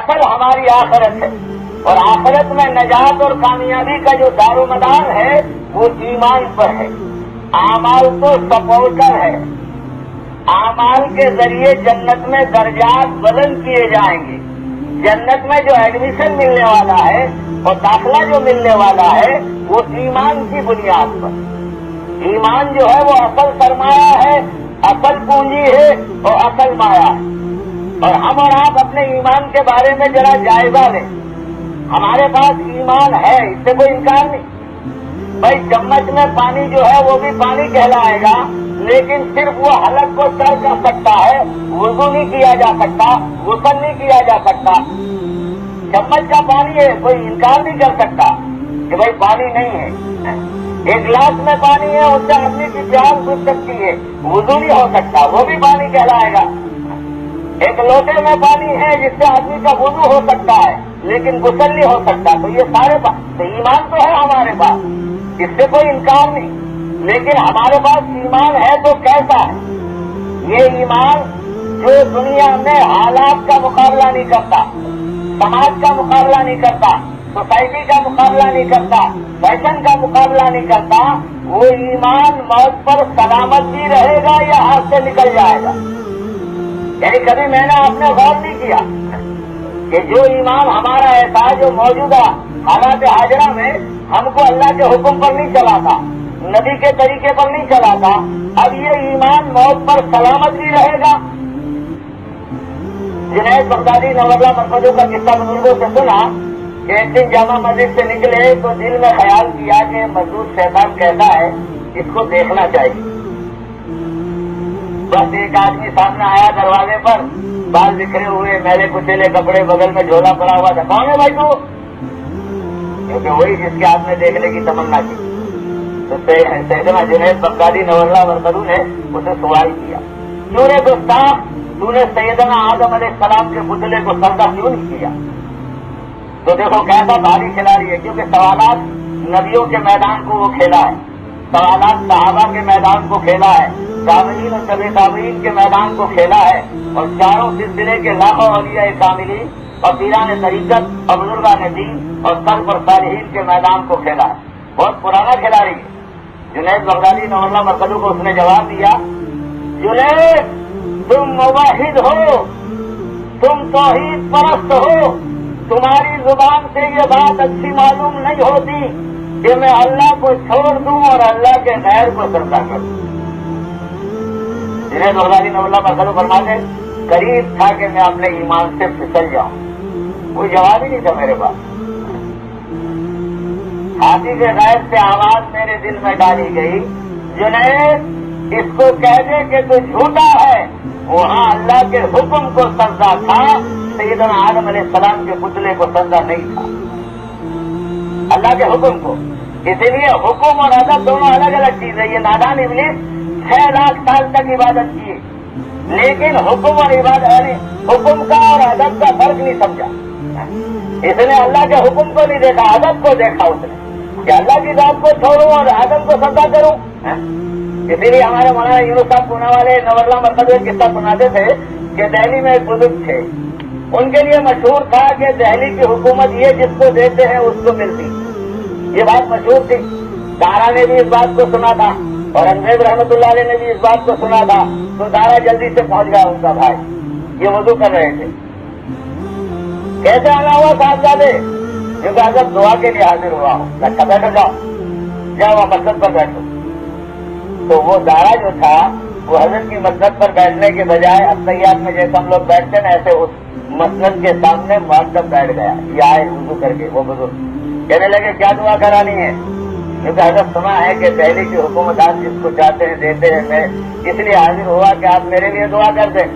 اصل ہماری آخرت ہے، اور آخرت میں نجات اور کامیابی کا جو دار و مدار ہے وہ ایمان پر ہے۔ اعمال تو سپورٹر ہے، اعمال کے ذریعے جنت میں درجات بلند کیے جائیں گے۔ جنت میں جو ایڈمیشن ملنے والا ہے اور داخلہ جو ملنے والا ہے وہ ایمان کی بنیاد پر۔ ایمان جو ہے وہ اصل سرمایہ ہے، اصل پونجی ہے اور اصل مایہ ہے۔ اور ہم اور آپ اپنے ایمان کے بارے میں ذرا جائزہ لیں۔ ہمارے پاس ایمان ہے، اس سے کوئی انکار نہیں۔ بھائی چمچ میں پانی جو ہے وہ بھی پانی کہلائے گا، لیکن صرف وہ حلق کو تر کر سکتا ہے، وضو نہیں کیا جا سکتا، غسل نہیں کیا جا سکتا۔ چمچ کا پانی ہے، کوئی انکار نہیں کر سکتا کہ بھائی پانی نہیں ہے۔ ایک گلاس میں پانی ہے، اس سے آدمی کی پیاس بجھ سکتی ہے، وضو نہیں ہو سکتا، وہ بھی پانی کہلائے گا۔ ایک لوٹے میں پانی ہے جس سے آدمی کا وضو ہو سکتا ہے لیکن غسل نہیں ہو سکتا۔ تو یہ سارے تو ایمان تو ہے ہمارے پاس، اس سے کوئی انکار نہیں، لیکن ہمارے پاس ایمان ہے تو کیسا ہے؟ یہ ایمان جو دنیا میں حالات کا مقابلہ نہیں کرتا، سماج کا مقابلہ نہیں کرتا، سوسائٹی کا مقابلہ نہیں کرتا، فیشن کا مقابلہ نہیں کرتا، وہ ایمان موت پر سلامت بھی رہے گا یا ہاتھ سے نکل جائے گا۔ یعنی کبھی میں نے آپ نے غور نہیں کیا کہ جو ایمان ہمارا ایسا جو موجودہ حالات حاضرہ میں ہم کو اللہ کے حکم پر نہیں چلاتا، نبی کے طریقے پر نہیں چلاتا، اب یہ ایمان موت پر سلامت بھی رہے گا۔ جنید بغدادی نواللہ مرکزوں کا قصہ بزرگوں سے سنا کہ ایک دن جامع مسجد سے نکلے تو دل میں خیال کیا کہ مزدور شیطان کہتا ہے اس کو دیکھنا چاہیے۔ بس ایک آدمی سامنے آیا دروازے پر، بال بکھرے ہوئے، میلے کچیلے کپڑے، بغل میں جھولا پڑا ہوا تھا۔ کون ہے بھائی تو؟ کیونکہ وہی جس کے ہاتھ میں دیکھنے کی تمنا کی۔ تو سیدنا جنید بغدادی نواللہ مرکزوں نے اسے سوال کیا، کیوں نے گستاخ تو نے سیدنا آدم علیہ السلام کے پتلے کو سجدہ کیوں نہیں کیا؟ تو دیکھو کیسا بھاری کھلاڑی ہے، کیونکہ سوالات نبیوں کے میدان کو وہ کھیلا ہے، سوالات صحابہ کے میدان کو کھیلا ہے، تابعین اور طبع تابعین کے میدان کو کھیلا ہے، اور چاروں سلسلے کے لاکھوں اولیاء کاملین اور پیران طریقت اور بزرگان دین اور سلف اور صالحین کے میدان کو کھیلا ہے۔ بہت پرانا کھلاڑی ہے۔ جنید بغدادی نواللہ مرکزوں کو اس نے جواب دیا، جنید تم موحد ہو، تم توحید پرست ہو، تمہاری زبان سے یہ بات اچھی معلوم نہیں ہوتی کہ میں اللہ کو چھوڑ دوں اور اللہ کے غیر کو سجدہ کروں۔ جنید بغدادی نواللہ مرکزوں فرماتے قریب تھا کہ میں اپنے ایمان سے پھسل جاؤں، کوئی جواب ہی نہیں تھا میرے پاس۔ ہاتھی کے غیر سے آواز میرے دل میں ڈالی گئی، جنید اس کو کہہ دے کہ تو جھوٹا ہے، وہاں اللہ کے حکم کو سجدہ تھا، سیدنا آدم علیہ السلام کے پتلے کو سجدہ نہیں تھا، اللہ کے حکم کو۔ اسی لیے حکم اور ادب دونوں الگ الگ چیز ہے۔ یہ نادان ابلیس 6 لاکھ سال تک عبادت کی، لیکن حکم اور عبادت یعنی حکم کا اور ادب کا فرق نہیں سمجھا۔ اس نے اللہ کے حکم کو نہیں دیکھا، ادب کو دیکھا اس نے کہ اللہ کی ذات کو چھوڑوں اور آدم کو سجدہ کروں۔ اسی لیے ہمارے مولانا یونس صاحب پونا والے نواللہ مرکز میں قصہ سناتے تھے کہ دہلی میں ایک بزرگ تھے، ان کے لیے مشہور تھا کہ دہلی کی حکومت یہ جس کو دیتے ہیں اس کو ملتی، یہ بات مشہور تھی۔ دارا نے بھی اس بات کو سنا تھا اور انگریز رحمۃ اللہ علیہ نے بھی اس بات کو سنا تھا، تو دارا جلدی سے پہنچ گیا ان کا بھائی، یہ وضو کر رہے تھے۔ کیسے آنا ہوا صاحبزادے؟ کیونکہ حضرت دعا کے لیے حاضر ہوا ہوں۔ اچھا بیٹھو، جاؤ وہاں مسجد پر بیٹھو۔ تو وہ دارا جو تھا وہ حضرت کی مسجد پر بیٹھنے کے بجائے التحیات میں جیسے ہم لوگ بیٹھتے ہیں ایسے اس مسجد کے سامنے مؤدب بیٹھ گیا۔ یہ آئے وضو کر کے، وہ بزرگ کہنے لگے کیا دعا کرانی ہے؟ کیونکہ حضرت سنا ہے کہ دہلی کی حکومت آپ جس کو چاہتے ہیں دیتے ہیں، میں اس لیے حاضر ہوا کہ آپ میرے لیے دعا کر دیں۔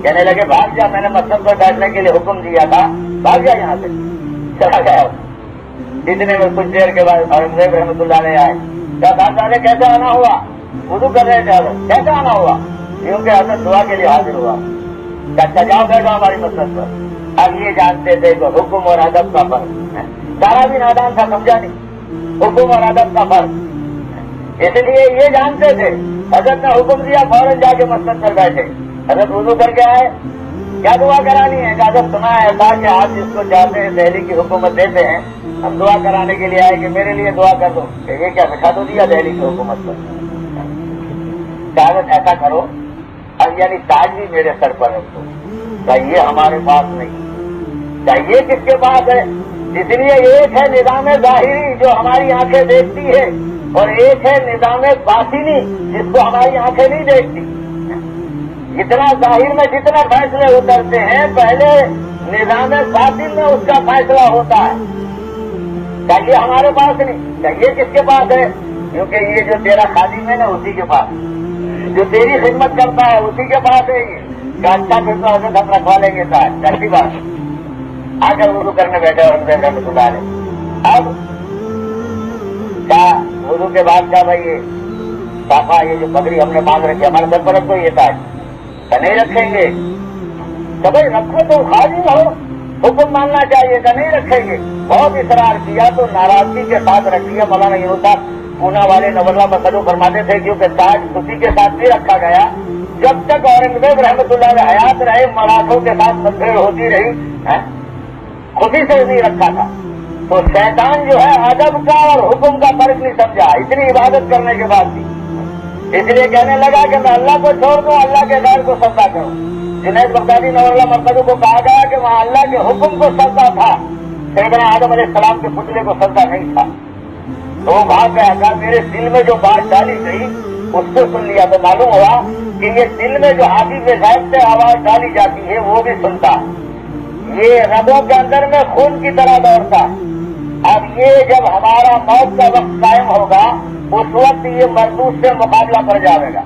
کہنے لگے بھاگ جا، میں نے مسجد پر بیٹھنے کے لیے حکم دیا تھا، بھاگ جا یہاں سے۔ چلا گیا۔ اتنے میں کچھ دیر کے بعد اورنگزیب رحمۃ اللہ علیہ آئے، کیا صاحب کیسے آنا ہوا؟ وضو کر رہے تھے حضرت، کیسے آنا ہوا؟ کیونکہ حضرت دعا کے لیے حاضر ہوا۔ اچھا جاؤ بیٹھو ہماری مسجد پر۔ اب یہ جانتے تھے کہ حکم اور ادب کا فرق ہے، سارا بھی نادان تھا، سمجھا نہیں حکم اور ادب کا فرق۔ اس لیے یہ جانتے تھے، حضرت نے حکم دیا فوراً جا کے مسجد پر بیٹھے۔ حضرت وضو کر کے آئے، کیا دعا کرانی ہے؟ کہا جب سنا ہے ایسا کہ آپ جس کو چاہتے ہیں دہلی کی حکومت دیتے ہیں، ہم دعا کرانے کے لیے آئے کہ میرے لیے دعا کر دو. کہ یہ کیا بٹھا تو دیا دہلی کی حکومت پر؟ کاغذ ایسا کرو اب یعنی تاج بھی میرے سر پر رکھ دو. چاہیے ہمارے پاس نہیں، چاہیے کس کے پاس ہے؟ اس لیے ایک ہے نظام ظاہری جو ہماری آنکھیں دیکھتی ہے، اور ایک ہے نظام باطنی جس کو ہماری آنکھیں نہیں دیکھتی. اتنا ظاہر میں جتنے فیصلے اترتے ہیں پہلے نظام باطن میں اس کا فیصلہ ہوتا ہے. چاہیے ہمارے پاس نہیں، چاہیے کس کے پاس ہے؟ کیونکہ یہ جو تیرا خادم ہے نا اسی کے پاس، جو تیری خدمت کرتا ہے اسی کے پاس ہے. یہ کہ اچھا پھر تو حضرت ہم رکھوا لیں گے ساتھ، ایسی بات آ کر وضو کرنے بیٹھے اور رحمت اللہ علیہ. اب کیا وضو کے بعد کیا بھائی یہ صافا یہ جو پگڑی ہم نے باندھ رکھی ہمارے سر پر رکھو، یہ تاج کہ نہیں رکھیں گے؟ کہ بھائی رکھو تو خالی ہو، حکم ماننا چاہیے کہ نہیں رکھیں گے. بہت اصرار کیا تو ناراضگی کے ساتھ رکھیے. مولانا یونس صاحب پونا والے نولہ مسلو فرماتے تھے کیونکہ تاج خوشی کے ساتھ بھی رکھا گیا. جب تک اورنگزیب رحمت اللہ علیہ حیات رہے مراٹھوں کے ساتھ مدبھیڑ ہوتی رہی، خوشی سے نہیں رکھا تھا. تو شیطان جو ہے ادب کا اور حکم کا فرق نہیں سمجھا اتنی عبادت کرنے کے بعد بھی. اس لیے کہنے لگا کہ میں اللہ کو چھوڑ دوں، اللہ کے غیر کو سجدہ کروں. جنید بغدادی نور مرکزوں کو کہا گیا کہ وہاں اللہ کے حکم کو سجدہ تھا، سیدنا آدم علیہ السلام کے پتلے کو سجدہ نہیں تھا. تو وہ بھاگ گیا تھا. میرے دل میں جو بات ڈالی گئی اس کو سن لیا تو معلوم ہوا کہ یہ دل میں جو حافظ غیب سے آواز ڈالی جاتی ہے وہ بھی سنتا، یہ رگوں کے اندر میں خون کی طرح دوڑتا. اب یہ جب ہمارا موت کا وقت قائم ہوگا اس وقت یہ مردود سے مقابلہ کر جائے گا.